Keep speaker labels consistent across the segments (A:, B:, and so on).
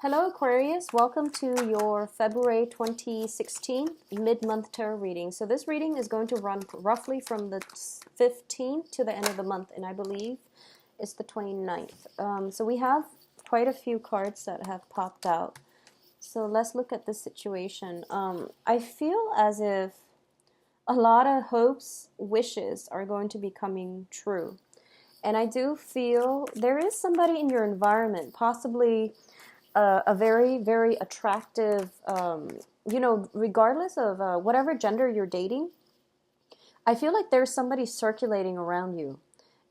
A: Hello Aquarius, welcome to your February 2016 mid-month tarot reading. So this reading is going to run roughly from the 15th to the end of the month, and I believe it's the 29th. So we have quite a few cards that have popped out. So let's look at this situation. I feel as if a lot of hopes, wishes are going to be coming true. And I do feel there is somebody in your environment, possibly a very, very attractive, regardless of whatever gender you're dating, I feel like there's somebody circulating around you.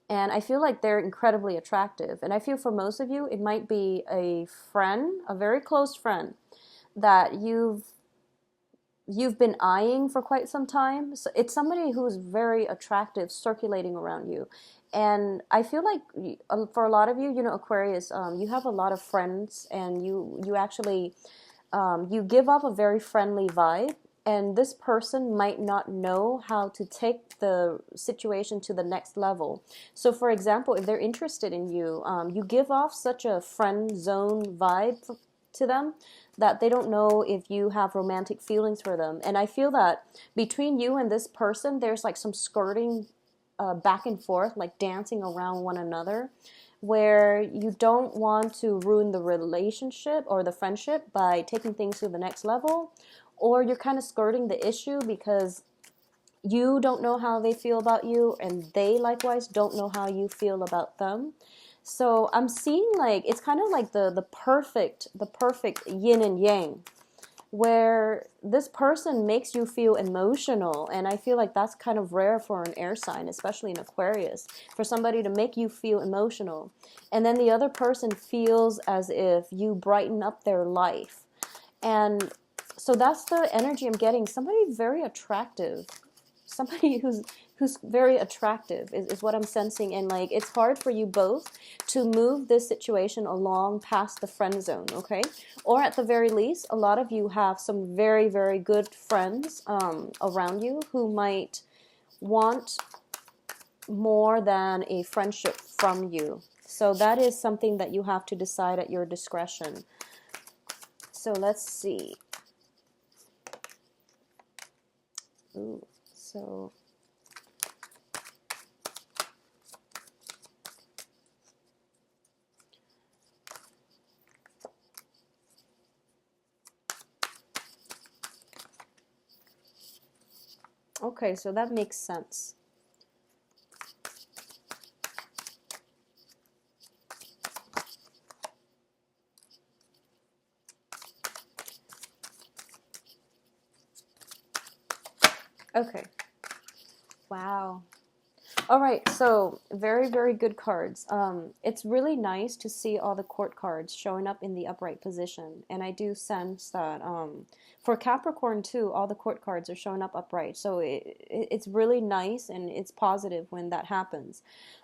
A: And I feel like they're incredibly attractive. And I feel for most of you, it might be a friend, a very close friend that you've been eyeing for quite some time. So it's somebody who's very attractive circulating around you. And I feel like for a lot of you, Aquarius, you have a lot of friends, and you actually you give off a very friendly vibe. And this person might not know how to take the situation to the next level. So, for example, if they're interested in you, you give off such a friend zone vibe to them that they don't know if you have romantic feelings for them. And I feel that between you and this person, there's like some skirting back and forth, like dancing around one another, where you don't want to ruin the relationship or the friendship by taking things to the next level, or you're kind of skirting the issue because you don't know how they feel about you, and they likewise don't know how you feel about them. So I'm seeing like it's kind of like the perfect yin and yang, where this person makes you feel emotional, and I feel like that's kind of rare for an air sign, especially in Aquarius, for somebody to make you feel emotional, and then the other person feels as if you brighten up their life. And so that's the energy I'm getting. Somebody very attractive, somebody who's very attractive is what I'm sensing. And like it's hard for you both to move this situation along past the friend zone, okay? Or at the very least, a lot of you have some very, very good friends around you who might want more than a friendship from you. So that is something that you have to decide at your discretion. So let's see. Ooh, so okay, so that makes sense. Okay. Wow. All right, so very, very good cards. It's really nice to see all the court cards showing up in the upright position. And I do sense that for Capricorn too, all the court cards are showing up upright. So it's really nice and it's positive when that happens.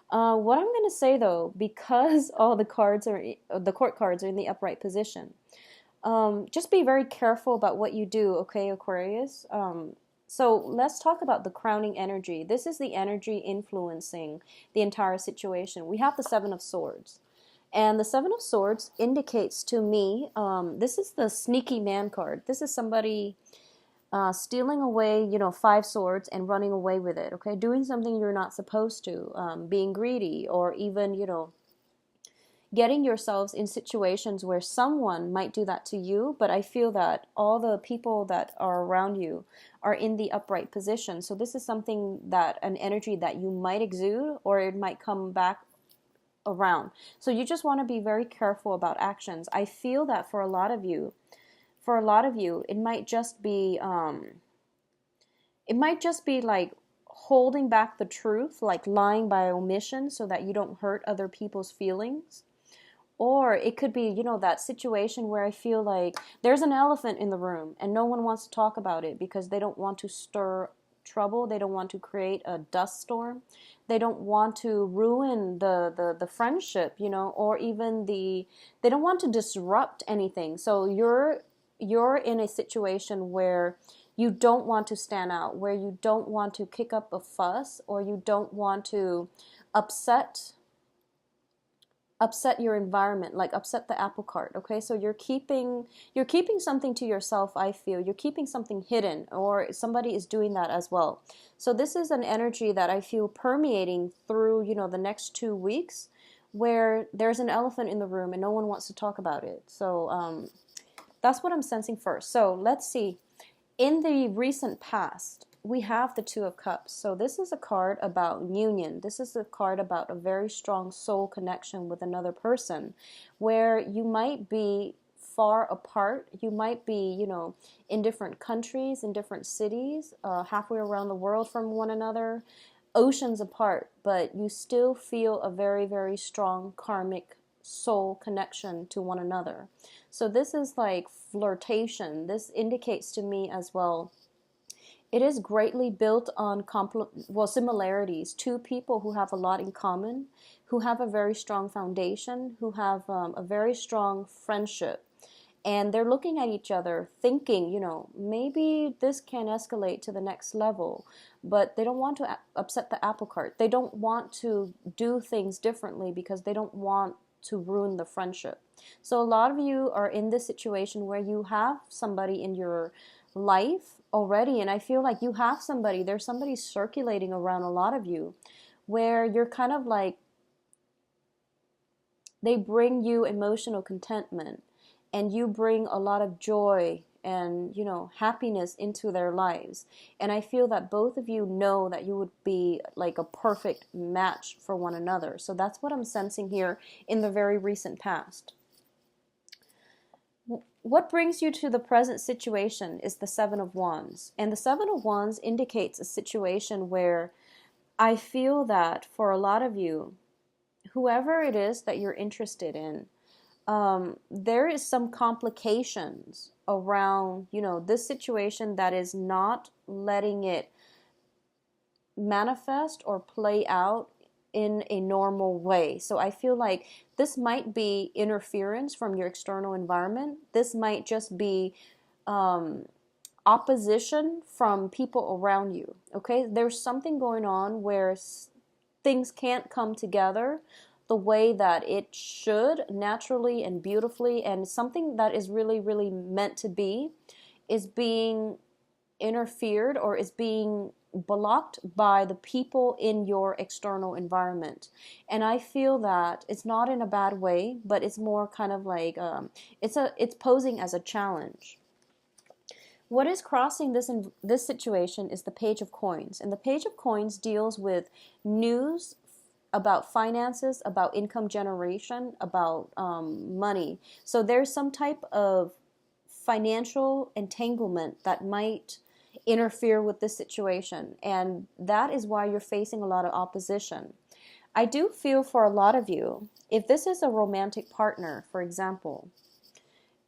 A: What I'm going to say though, because all the court cards are in the upright position, just be very careful about what you do, okay, Aquarius? So let's talk about the crowning energy. This is the energy influencing the entire situation. We have the Seven of Swords. And the Seven of Swords indicates to me, this is the sneaky man card. This is somebody stealing away, 5 swords and running away with it, okay? Doing something you're not supposed to, being greedy, or even, getting yourselves in situations where someone might do that to you, but I feel that all the people that are around you are in the upright position. So this is something that, an energy that you might exude, or it might come back around. So you just want to be very careful about actions. I feel that for a lot of you, it might just be, like holding back the truth, like lying by omission so that you don't hurt other people's feelings. Or it could be, that situation where I feel like there's an elephant in the room and no one wants to talk about it because they don't want to stir trouble. They don't want to create a dust storm. They don't want to ruin the friendship, or even they don't want to disrupt anything. So you're in a situation where you don't want to stand out, where you don't want to kick up a fuss, or you don't want to upset upset your environment, like upset the apple cart. Okay, so you're keeping something to yourself. I feel you're keeping something hidden, or somebody is doing that as well. So this is an energy that I feel permeating through, the next 2 weeks, where there's an elephant in the room and no one wants to talk about it. So that's what I'm sensing first. So let's see. In the recent past, we have the Two of Cups. So this is a card about union. This is a card about a very strong soul connection with another person, where you might be far apart. You might be, in different countries, in different cities, halfway around the world from one another, oceans apart, but you still feel a very, very strong karmic soul connection to one another. So this is like flirtation. This indicates to me as well, it is greatly built on similarities. Two people who have a lot in common, who have a very strong foundation, who have a very strong friendship. And they're looking at each other thinking, maybe this can escalate to the next level. But they don't want to upset the apple cart. They don't want to do things differently because they don't want to ruin the friendship. So a lot of you are in this situation where you have somebody in your life already, and I feel like you have somebody, there's somebody circulating around a lot of you, where you're kind of like, they bring you emotional contentment, and you bring a lot of joy and happiness into their lives. And I feel that both of you know that you would be like a perfect match for one another. So that's what I'm sensing here in the very recent past. What brings you to the present situation is the Seven of Wands. And the Seven of Wands indicates a situation where I feel that for a lot of you, whoever it is that you're interested in, there is some complications around, this situation that is not letting it manifest or play out in a normal way. So I feel like this might be interference from your external environment. This might just be opposition from people around you. Okay, there's something going on where things can't come together the way that it should, naturally and beautifully, and something that is really, really meant to be is being interfered or is being blocked by the people in your external environment. And I feel that it's not in a bad way, but it's more kind of like it's posing as a challenge. What is crossing this situation is the Page of Coins, and the Page of Coins deals with news about finances, about income generation, about money. So there's some type of financial entanglement that might interfere with this situation, and that is why you're facing a lot of opposition. I do feel for a lot of you, if this is a romantic partner, for example,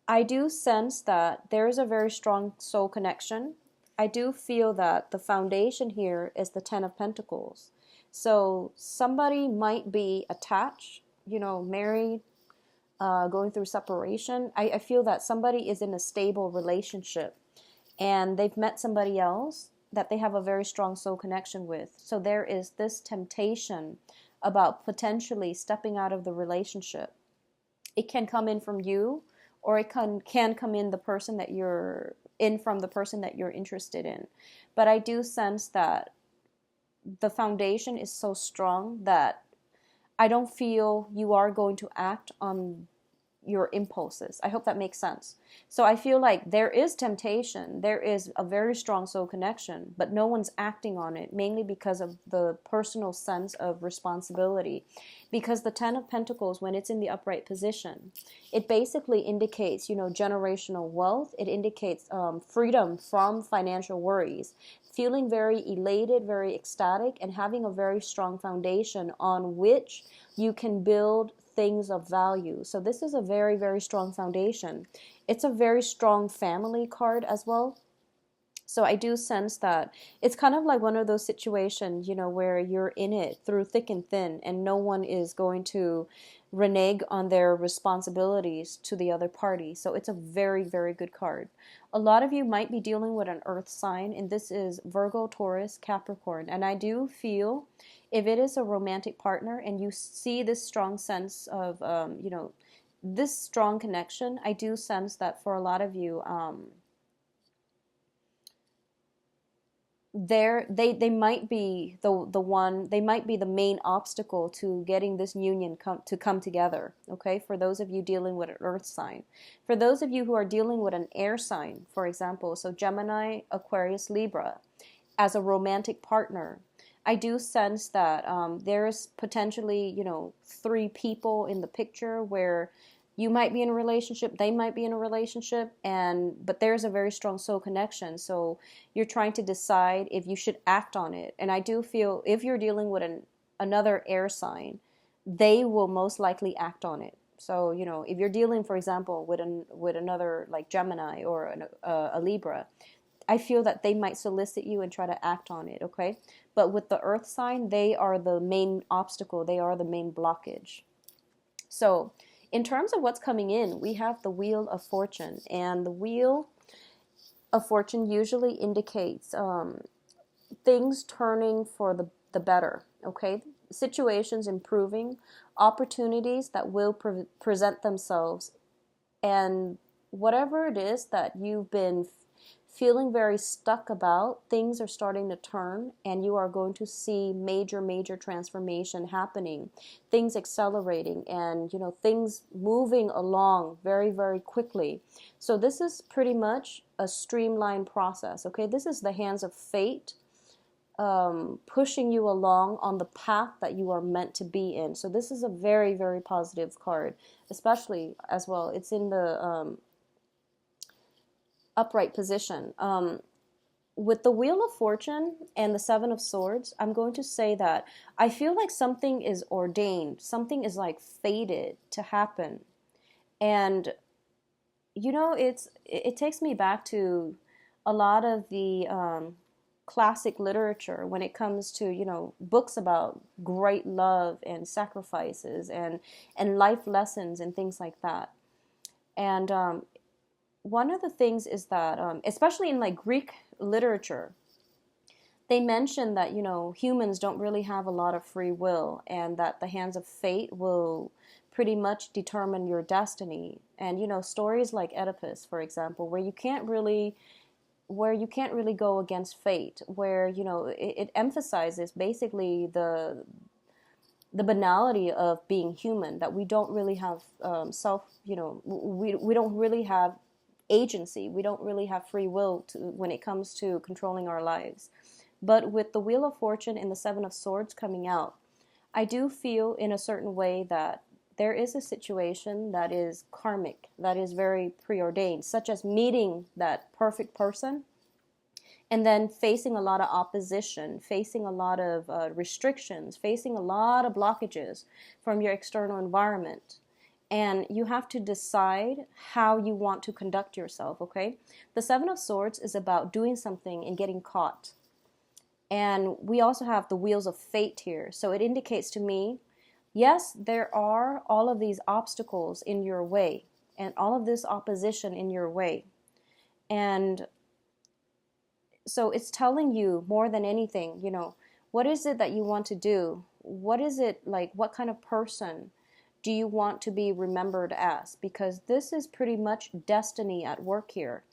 A: I do sense that there is a very strong soul connection. I do feel that the foundation here is the Ten of Pentacles. So somebody might be attached, married, going through separation. I feel that somebody is in a stable relationship and they've met somebody else that they have a very strong soul connection with. So there is this temptation about potentially stepping out of the relationship. It can come in from you, or it can come in the person that you're in from the person that you're interested in. But I do sense that the foundation is so strong that I don't feel you are going to act on your impulses. I hope that makes sense. So I feel like there is temptation, there is a very strong soul connection, but no one's acting on it, mainly because of the personal sense of responsibility. Because the Ten of Pentacles, when it's in the upright position, it basically indicates, generational wealth. It indicates freedom from financial worries, feeling very elated, very ecstatic, and having a very strong foundation on which you can build things of value. So this is a very, very strong foundation. It's a very strong family card as well. So I do sense that it's kind of like one of those situations, where you're in it through thick and thin, and no one is going to renege on their responsibilities to the other party. So it's a very, very good card. A lot of you might be dealing with an earth sign, and this is Virgo, Taurus, Capricorn. And I do feel if it is a romantic partner and you see this strong sense of, this strong connection, I do sense that for a lot of you, they might be the one, they might be the main obstacle to getting this union come together. Okay, for those of you dealing with an earth sign. For those of you who are dealing with an air sign, for example, so Gemini, Aquarius, Libra, as a romantic partner, I do sense that there's potentially, three people in the picture where you might be in a relationship, they might be in a relationship, but there's a very strong soul connection. So you're trying to decide if you should act on it. And I do feel if you're dealing with another air sign, they will most likely act on it. So, if you're dealing, for example, with another like Gemini or a Libra, I feel that they might solicit you and try to act on it, okay? But with the earth sign, they are the main obstacle. They are the main blockage. So in terms of what's coming in, we have the Wheel of Fortune. And the Wheel of Fortune usually indicates things turning for the better, okay? Situations improving, opportunities that will present themselves. And whatever it is that you've been feeling very stuck about, things are starting to turn, and you are going to see major, major transformation happening, things accelerating, and things moving along very, very quickly. So this is pretty much a streamlined process. Okay, this is the hands of fate pushing you along on the path that you are meant to be in. So this is a very, very positive card, especially as well. It's in the upright position. With the Wheel of Fortune and the Seven of Swords, I'm going to say that I feel like something is ordained, something is like fated to happen. And it takes me back to a lot of the classic literature when it comes to books about great love and sacrifices and life lessons and things like that. And one of the things is that, especially in like Greek literature, they mention that, humans don't really have a lot of free will, and that the hands of fate will pretty much determine your destiny. And, stories like Oedipus, for example, where you can't really go against fate, where, it emphasizes basically the banality of being human, that we don't really have we don't really have agency. We don't really have free will when it comes to controlling our lives. But with the Wheel of Fortune and the Seven of Swords coming out, I do feel in a certain way that there is a situation that is karmic, that is very preordained, such as meeting that perfect person and then facing a lot of opposition, facing a lot of restrictions, facing a lot of blockages from your external environment. And you have to decide how you want to conduct yourself, okay? The Seven of Swords is about doing something and getting caught. And we also have the Wheels of Fate here. So it indicates to me, yes, there are all of these obstacles in your way and all of this opposition in your way. And so it's telling you more than anything, what is it that you want to do? What is it like? What kind of person do you want to be remembered as? Because this is pretty much destiny at work here.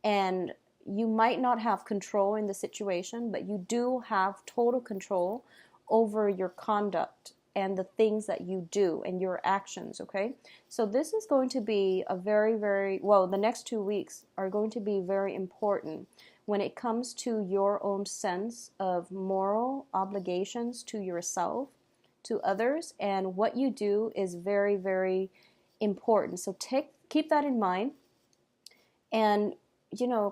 A: And you might not have control in the situation, but you do have total control over your conduct and the things that you do and your actions, okay? So this is going to be a very, very, the next 2 weeks are going to be very important when it comes to your own sense of moral obligations to yourself, to others, and what you do is very, very important. So keep that in mind, and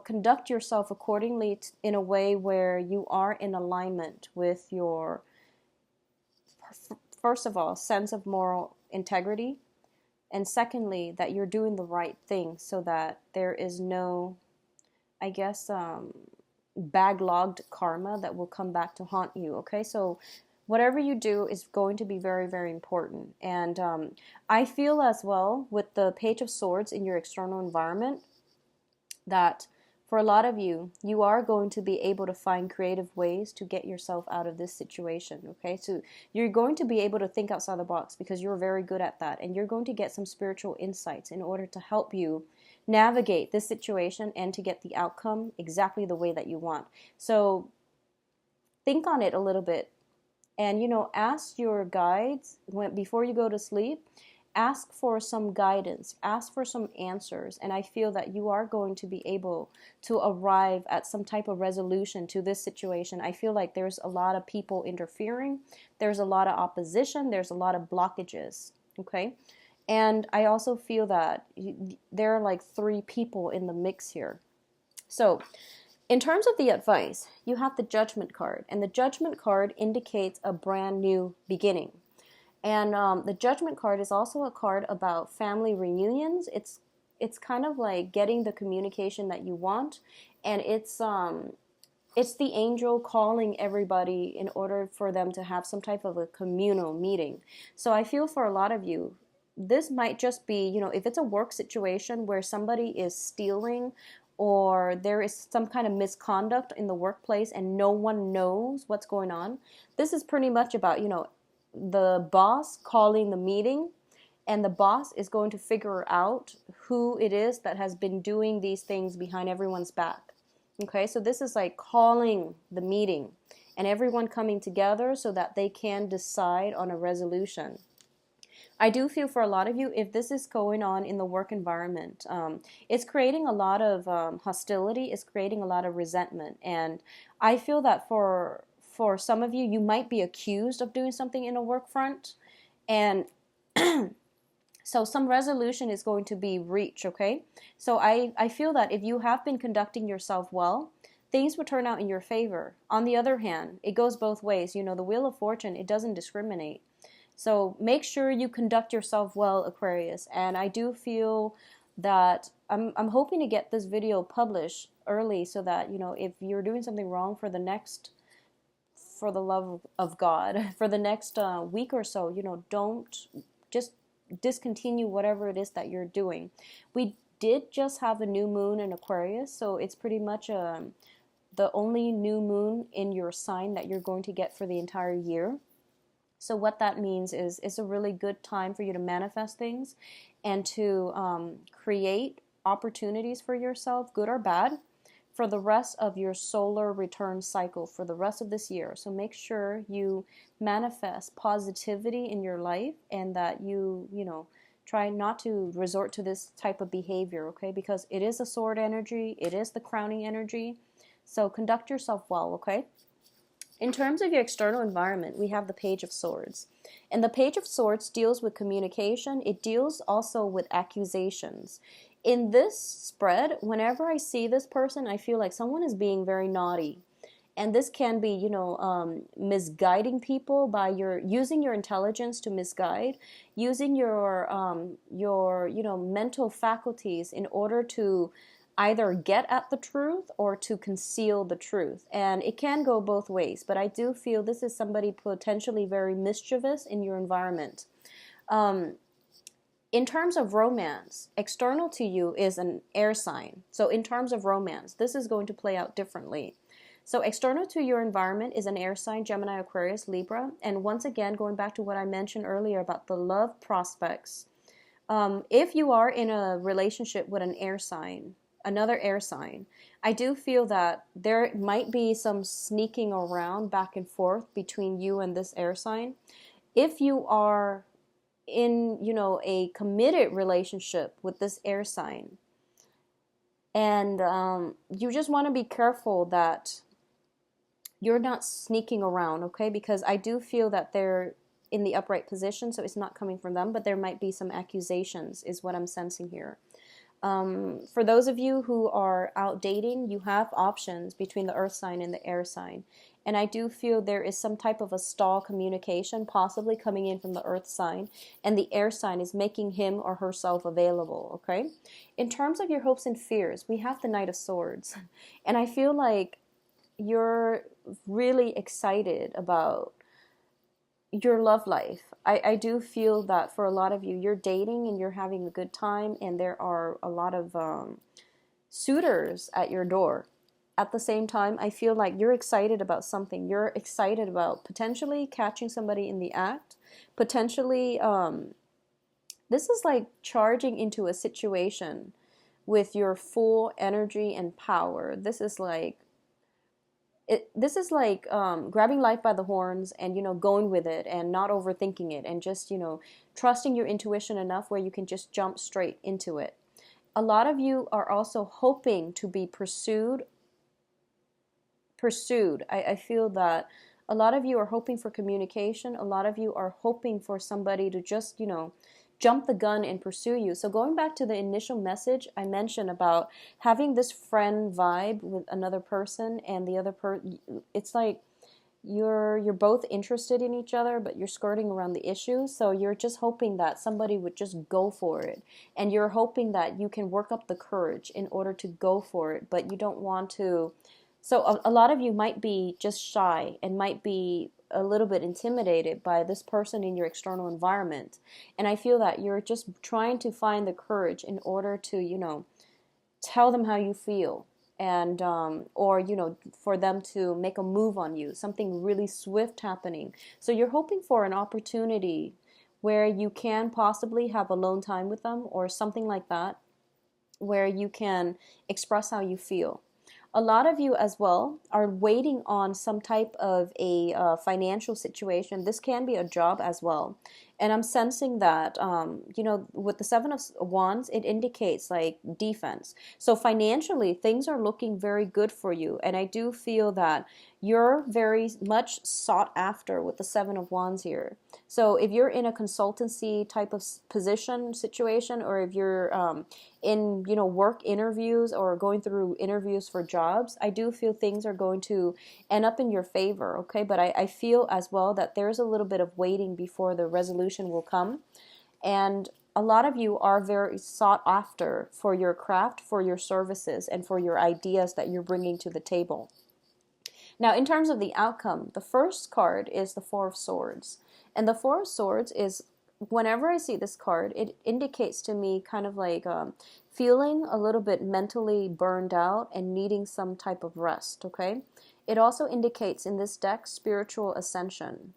A: conduct yourself accordingly in a way where you are in alignment with your, first of all, sense of moral integrity, and secondly, that you're doing the right thing so that there is no, I guess, backlogged karma that will come back to haunt you. Okay, so whatever you do is going to be very, very important. And I feel as well with the Page of Swords in your external environment that for a lot of you, you are going to be able to find creative ways to get yourself out of this situation. Okay, so you're going to be able to think outside the box because you're very good at that, and you're going to get some spiritual insights in order to help you navigate this situation and to get the outcome exactly the way that you want. So think on it a little bit, and ask your guides before you go to sleep. Ask for some guidance, ask for some answers, and I feel that you are going to be able to arrive at some type of resolution to this situation. I feel like there's a lot of people interfering, there's a lot of opposition, there's a lot of blockages. Okay, and I also feel that there are like 3 people in the mix here. So in terms of the advice, you have the Judgment card, and the Judgment card indicates a brand new beginning. And the Judgment card is also a card about family reunions. It's kind of like getting the communication that you want, and it's the angel calling everybody in order for them to have some type of a communal meeting. So I feel for a lot of you, this might just be, if it's a work situation where somebody is stealing or there is some kind of misconduct in the workplace and no one knows what's going on, this is pretty much about, the boss calling the meeting, and the boss is going to figure out who it is that has been doing these things behind everyone's back. Okay, so this is like calling the meeting and everyone coming together so that they can decide on a resolution. I do feel for a lot of you, if this is going on in the work environment, it's creating a lot of hostility, it's creating a lot of resentment, and I feel that for some of you, you might be accused of doing something in a work front, and so some resolution is going to be reached. Okay, so I feel that if you have been conducting yourself well, things will turn out in your favor. On the other hand, it goes both ways. The Wheel of Fortune, it doesn't discriminate. So make sure you conduct yourself well, Aquarius. And I do feel that I'm hoping to get this video published early so that, if you're doing something wrong for the love of God, for the next week or so, don't just discontinue whatever it is that you're doing. We did just have a new moon in Aquarius, so it's pretty much the only new moon in your sign that you're going to get for the entire year. So what that means is it's a really good time for you to manifest things and to create opportunities for yourself, good or bad, for the rest of your solar return cycle for the rest of this year. So make sure you manifest positivity in your life, and that you try not to resort to this type of behavior, okay? Because it is a sword energy, it is the crowning energy. So conduct yourself well, okay? In terms of your external environment, we have the Page of Swords. And the Page of Swords deals with communication. It deals also with accusations. In this spread, whenever I see this person, I feel like someone is being very naughty. And this can be, misguiding people by using your intelligence to misguide, using your mental faculties in order to either get at the truth or to conceal the truth. And it can go both ways, but I do feel this is somebody potentially very mischievous in your environment. In terms of romance, external to you is an air sign. So in terms of romance, this is going to play out differently. So external to your environment is an air sign, Gemini, Aquarius, Libra. And once again, going back to what I mentioned earlier about the love prospects, if you are in a relationship with an air sign, another air sign, I do feel that there might be some sneaking around back and forth between you and this air sign. If you are in, a committed relationship with this air sign, and you just want to be careful that you're not sneaking around, okay? Because I do feel that they're in the upright position, so it's not coming from them, but there might be some accusations, is what I'm sensing here. For those of you who are out dating, you have options between the earth sign and the air sign. And I do feel there is some type of a stall communication possibly coming in from the earth sign, and the air sign is making him or herself available, okay? In terms of your hopes and fears, we have the Knight of Swords. And I feel like you're really excited about your love life. I do feel that for a lot of you, you're dating and you're having a good time, and there are a lot of suitors at your door. At the same time, I feel like you're excited about something. You're excited about potentially catching somebody in the act, potentially, this is like charging into a situation with your full energy and power. This is like grabbing life by the horns and, going with it and not overthinking it and just, trusting your intuition enough where you can just jump straight into it. A lot of you are also hoping to be pursued. I feel that a lot of you are hoping for communication. A lot of you are hoping for somebody to just, jump the gun and pursue you. So going back to the initial message I mentioned about having this friend vibe with another person, and the other it's like you're both interested in each other, but you're skirting around the issue. So you're just hoping that somebody would just go for it, and you're hoping that you can work up the courage in order to go for it, but you don't want to. So a lot of you might be just shy and might be a little bit intimidated by this person in your external environment. And I feel that you're just trying to find the courage in order to, tell them how you feel, and or for them to make a move on you, something really swift happening. So you're hoping for an opportunity where you can possibly have alone time with them or something like that, where you can express how you feel. A lot of you as well are waiting on some type of a financial situation. This can be a job as well. And I'm sensing that, with the Seven of Wands, it indicates like defense. So financially, things are looking very good for you. And I do feel that you're very much sought after with the Seven of Wands here. So if you're in a consultancy type of position situation, or if you're in work interviews or going through interviews for jobs, I do feel things are going to end up in your favor. Okay, but I feel as well that there's a little bit of waiting before the resolution will come. And a lot of you are very sought after for your craft, for your services, and for your ideas that you're bringing to the table. Now, in terms of the outcome, the first card is the Four of Swords. And the Four of Swords is, whenever I see this card, it indicates to me kind of like feeling a little bit mentally burned out and needing some type of rest, okay? It also indicates in this deck spiritual ascension.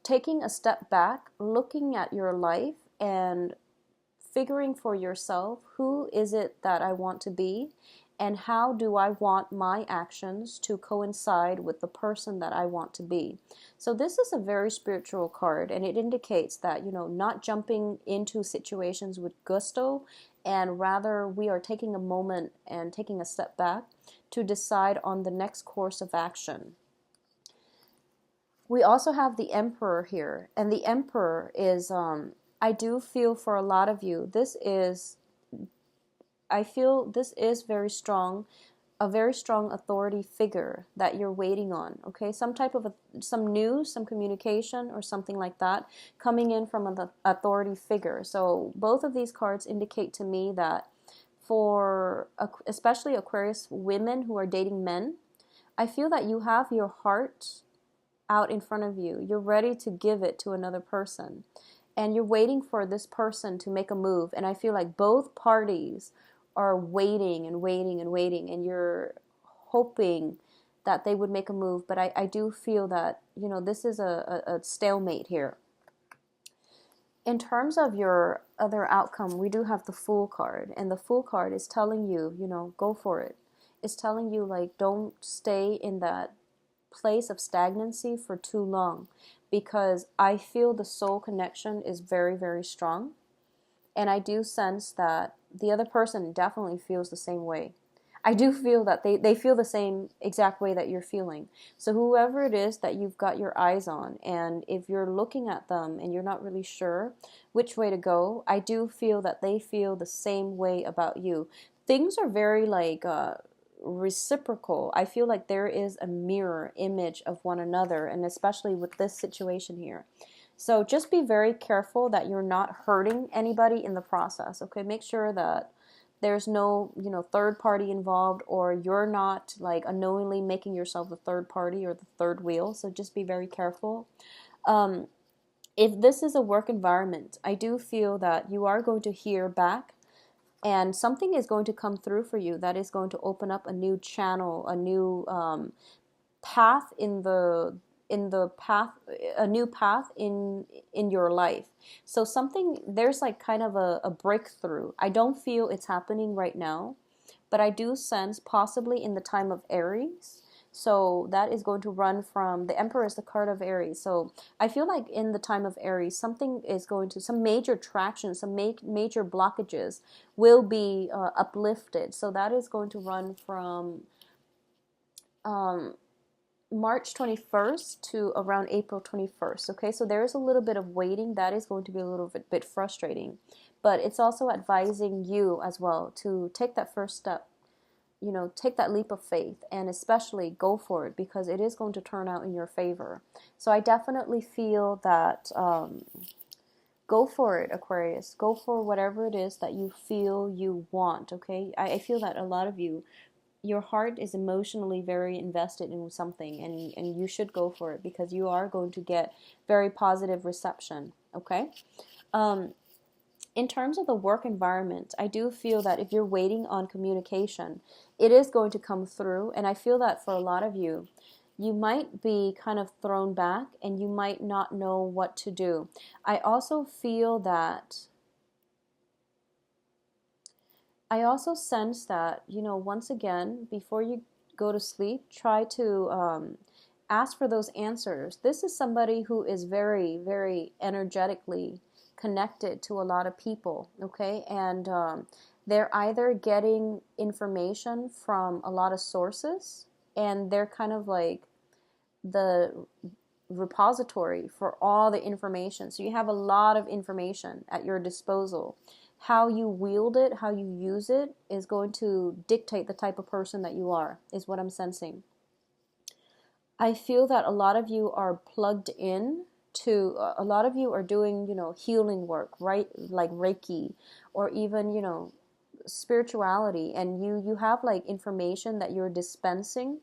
A: Taking a step back, looking at your life and figuring for yourself, who is it that I want to be? And how do I want my actions to coincide with the person that I want to be? So this is a very spiritual card, and it indicates that, not jumping into situations with gusto, and rather we are taking a moment and taking a step back to decide on the next course of action. We also have the Emperor here, and the Emperor is, I do feel for a lot of you, I feel this is very strong, a very strong authority figure that you're waiting on, okay? Some type of some news, some communication, or something like that coming in from an authority figure. So both of these cards indicate to me that for especially Aquarius women who are dating men, I feel that you have your heart out in front of you. You're ready to give it to another person, and you're waiting for this person to make a move. And I feel like both parties are waiting and waiting and waiting, and you're hoping that they would make a move. But I do feel that, this is a stalemate here. In terms of your other outcome, we do have the Fool card, and the Fool card is telling you, go for it. It's telling you, like, don't stay in that place of stagnancy for too long, because I feel the soul connection is very, very strong. And I do sense that the other person definitely feels the same way. I do feel that they feel the same exact way that you're feeling. So whoever it is that you've got your eyes on, and if you're looking at them and you're not really sure which way to go, I do feel that they feel the same way about you. Things are very reciprocal. I feel like there is a mirror image of one another, and especially with this situation here. So just be very careful that you're not hurting anybody in the process, okay? Make sure that There's no, you know, third party involved, or you're not like unknowingly making yourself the third party or the third wheel. So just be very careful. Um, if this is a work environment, I do feel that you are going to hear back, and something is going to come through for you that is going to open up a new channel, a new path in the path, a new path in your life. So something, there's like kind of a breakthrough. I don't feel it's happening right now, but I do sense possibly in the time of Aries. So that is going to run from, the Emperor is the card of Aries. So I feel like in the time of Aries, something is going to, some major traction, some major blockages will be uplifted. So that is going to run from um, March 21st to around April 21st. Okay, so there is a little bit of waiting. That is going to be a little bit frustrating, but it's also advising you as well to take that first step. You know, take that leap of faith, and especially go for it, because it is going to turn out in your favor. So I definitely feel that go for it, Aquarius. Go for whatever it is that you feel you want, okay? I feel that a lot of you, your heart is emotionally very invested in something, and you should go for it, because you are going to get very positive reception, okay? In terms of the work environment, I do feel that if you're waiting on communication, it is going to come through. And I feel that for a lot of you, you might be kind of thrown back and you might not know what to do. I also feel that, I also sense that, you know, once again, before you go to sleep, try to ask for those answers. This is somebody who is very, very energetically connected to a lot of people, okay? And they're either getting information from a lot of sources, and they're kind of like the repository for all the information. So you have a lot of information at your disposal. How you wield it, how you use it, is going to dictate the type of person that you are, is what I'm sensing. I feel that a lot of you are plugged in to, a lot of you are doing, you know, healing work, right? Like Reiki, or even, you know, spirituality, and you have like information that you're dispensing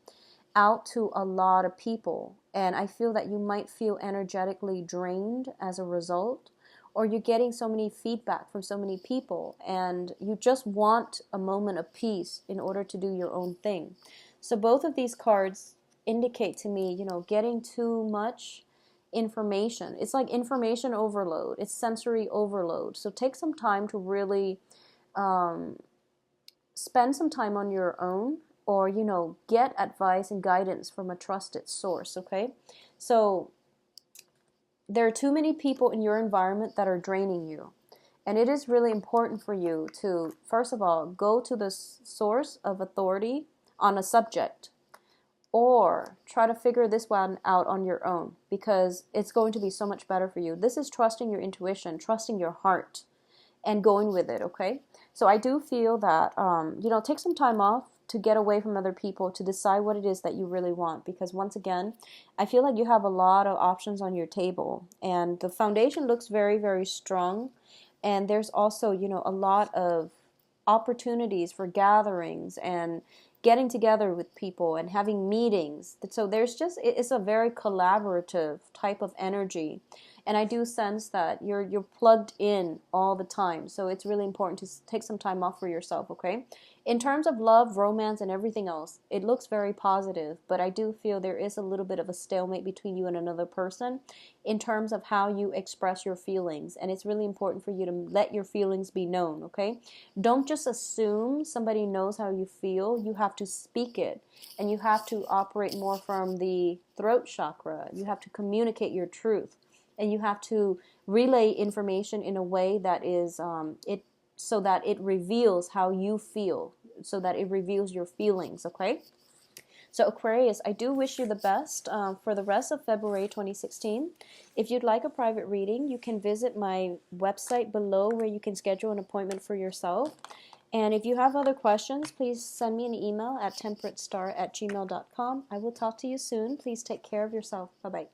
A: out to a lot of people. And I feel that you might feel energetically drained as a result, or you're getting so many feedback from so many people, and you just want a moment of peace in order to do your own thing. So both of these cards indicate to me, you know, getting too much information. It's like information overload. It's sensory overload. So take some time to really spend some time on your own, or, you know, get advice and guidance from a trusted source, okay? So there are too many people in your environment that are draining you. And it is really important for you to, first of all, go to the source of authority on a subject, or try to figure this one out on your own, because it's going to be so much better for you. This is trusting your intuition, trusting your heart, and going with it, okay? So I do feel that, you know, take some time off to get away from other people, to decide what it is that you really want. Because once again, I feel like you have a lot of options on your table, and the foundation looks very, very strong. And there's also, you know, a lot of opportunities for gatherings and getting together with people and having meetings. So there's just, it's a very collaborative type of energy. And I do sense that you're plugged in all the time. So it's really important to take some time off for yourself, okay? In terms of love, romance, and everything else, it looks very positive, but I do feel there is a little bit of a stalemate between you and another person in terms of how you express your feelings. And it's really important for you to let your feelings be known, okay? Don't just assume somebody knows how you feel. You have to speak it, and you have to operate more from the throat chakra. You have to communicate your truth, and you have to relay information in a way that is so that it reveals how you feel, so that it reveals your feelings, okay? So Aquarius, I do wish you the best for the rest of February 2016. If you'd like a private reading, you can visit my website below, where you can schedule an appointment for yourself. And if you have other questions, please send me an email at temperatestar@gmail.com. I will talk to you soon. Please take care of yourself. Bye-bye.